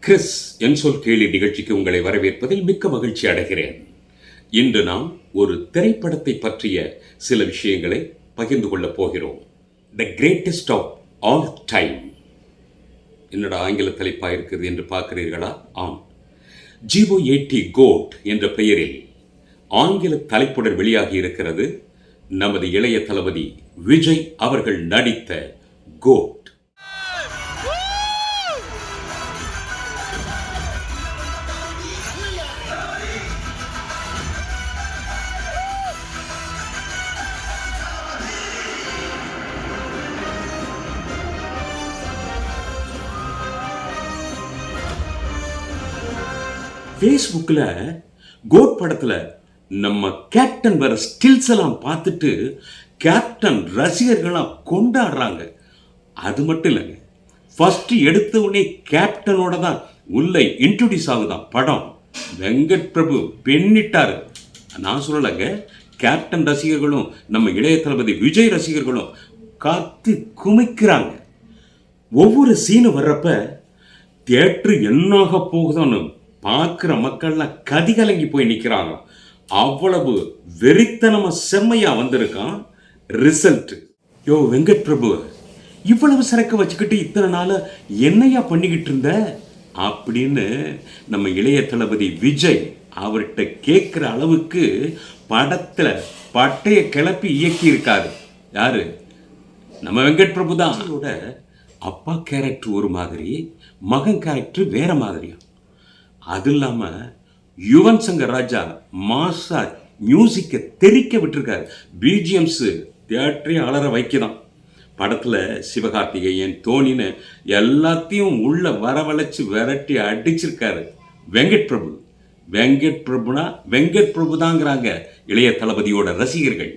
Chris என் சொல் கேலி நிகழ்ச்சிக்கு உங்களை வரவேற்பதில் மிக்க மகிழ்ச்சி அடைகிறேன். இன்று நாம் ஒரு திரைப்படத்தை பற்றிய சில விஷயங்களை பகிர்ந்து கொள்ளப் போகிறோம். The greatest of all time. என்னோட ஆங்கில தலைப்பாக இருக்குது என்று பார்க்கிறீர்களா? ஆம், GOAT கோட் என்ற பெயரில் ஆங்கில தலைப்புடன் வெளியாகி இருக்கிறது நமது இளைய தளபதி விஜய் அவர்கள் நடித்த கோட். ஃபேஸ்புக்கில் கோட் படத்தில் நம்ம கேப்டன் வர ஸ்டில்ஸ் எல்லாம் பார்த்துட்டு கேப்டன் ரசிகர்களாம் கொண்டாடுறாங்க. அது மட்டும் இல்லைங்க, ஃபஸ்ட்டு எடுத்த உடனே கேப்டனோட தான் உள்ள இன்ட்ரோடியூஸ் ஆகுதான் படம். வெங்கட் பிரபு பெண்ணிட்டார். நான் சொல்லலைங்க, கேப்டன் ரசிகர்களும் நம்ம இளைய தளபதி விஜய் ரசிகர்களும் காத்து குமிக்கிறாங்க. ஒவ்வொரு சீனு வர்றப்ப தியேட்டரு என்னாக போகுதோன்னு பார்க்குற மக்கள்லாம் கதிகலங்கி போய் நிற்கிறாங்க. அவ்வளவு வெறித்தனமா செம்மையா வந்திருக்கான் ரிசல்ட். யோ வெங்கட் பிரபு, இவ்வளவு சரக்கு வச்சுக்கிட்டு இத்தனை நாள் என்னையா பண்ணிக்கிட்டு இருந்த அப்படின்னு நம்ம இளைய தளபதி விஜய் அவர்கிட்ட கேட்குற அளவுக்கு படத்தில் பட்டைய கிளப்பி இயக்கி இருக்காரு. யாரு? நம்ம வெங்கட் பிரபு தான். அதோட அப்பா கேரக்டர் ஒரு மாதிரி, மகன் கேரக்டர் வேற மாதிரியா. அது இல்லாமல் யுவன் சங்கர் ராஜா மாசா மியூசிக்கை தெரிக்க விட்டுருக்காரு. பிஜிஎம்ஸு தியேட்டரையும் அலற வைக்கதான். படத்தில் சிவகார்த்திகேயன், தோனின்னு எல்லாத்தையும் உள்ள வரவழைச்சி விரட்டி அடிச்சிருக்காரு வெங்கட் பிரபு. வெங்கட் பிரபுனா வெங்கட் பிரபு தாங்கிறாங்க இளைய தளபதியோட ரசிகர்கள்.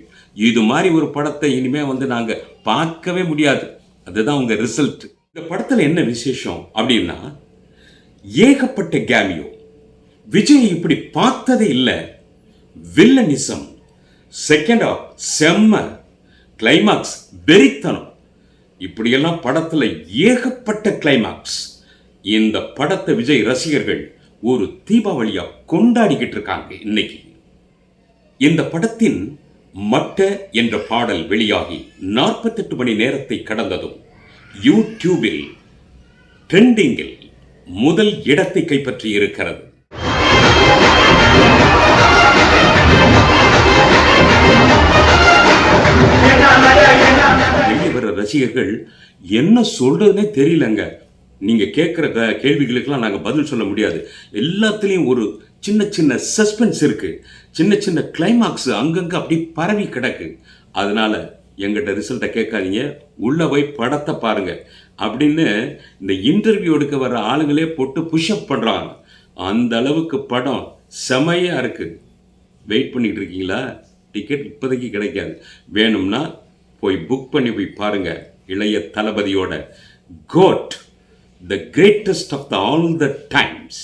இது மாதிரி ஒரு படத்தை இனிமேல் நாங்கள் பார்க்கவே முடியாது. அதுதான் உங்கள் ரிசல்ட். இந்த படத்தில் என்ன விசேஷம் அப்படின்னா, ஏகப்பட்ட கேமியோ. விஜய் இப்படி பார்த்ததே இல்லை. வில்லனிசம், செகண்ட் ஆஃப் செம்ம, கிளைமாக்ஸ் வெறித்தனம், இப்படியெல்லாம் படத்தில் ஏகப்பட்ட கிளைமாக்ஸ். இந்த படத்தை விஜய் ரசிகர்கள் ஒரு தீபாவளியா கொண்டாடிக்கிட்டு இருக்காங்க இன்னைக்கு. இந்த படத்தின் மட்ட என்ற பாடல் வெளியாகி 48 மணி நேரத்தை கடந்ததும் யூடியூபில் ட்ரெண்டிங்கில் முதல் இடத்தை கைப்பற்றி இருக்கிறது. வெளியே வர ரசிகர்கள் என்ன சொல்றதுன்னே தெரியலங்க. நீங்க கேட்குற கேள்விகளுக்கெல்லாம் நாங்கள் பதில் சொல்ல முடியாது. எல்லாத்துலேயும் ஒரு சின்ன சின்ன சஸ்பென்ஸ் இருக்கு, சின்ன சின்ன கிளைமாக்ஸ் அங்கங்கே அப்படி பரவி கிடக்கு. அதனால எங்கிட்ட ரிசல்ட்டை கேட்காதீங்க, உள்ள போய் படத்தை பாருங்க அப்படின்னு இந்த இன்டர்வியூ எடுக்க வர்ற ஆளுங்களே போட்டு புஷ்அப் பண்ணுறாங்க. அந்த அளவுக்கு படம் செமையா இருக்கு. வெயிட் பண்ணிட்டு இருக்கீங்களா? டிக்கெட் இப்போதைக்கு கிடைக்காது. வேணும்னா போய் புக் பண்ணி போய் பாருங்க. இளைய தளபதியோட GOAT, the greatest of the all the times.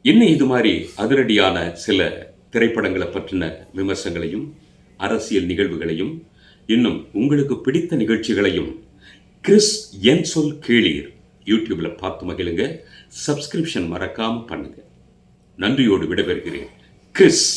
இன்னும் இது மாதிரி அதிரடியான சில திரைப்படங்களை பற்றின விமர்சனங்களையும் அரசியல் நிகழ்வுகளையும் இன்னும் உங்களுக்கு பிடித்த நிகழ்ச்சிகளையும் கிறிஸ் என் சொல் கேளீர் யூடியூப்ல பார்த்து மகிழுங்க. சப்ஸ்கிரிப்ஷன் மறக்காம பண்ணுங்க. நன்றியோடு விடைபெறுகிறேன். கிறிஸ்.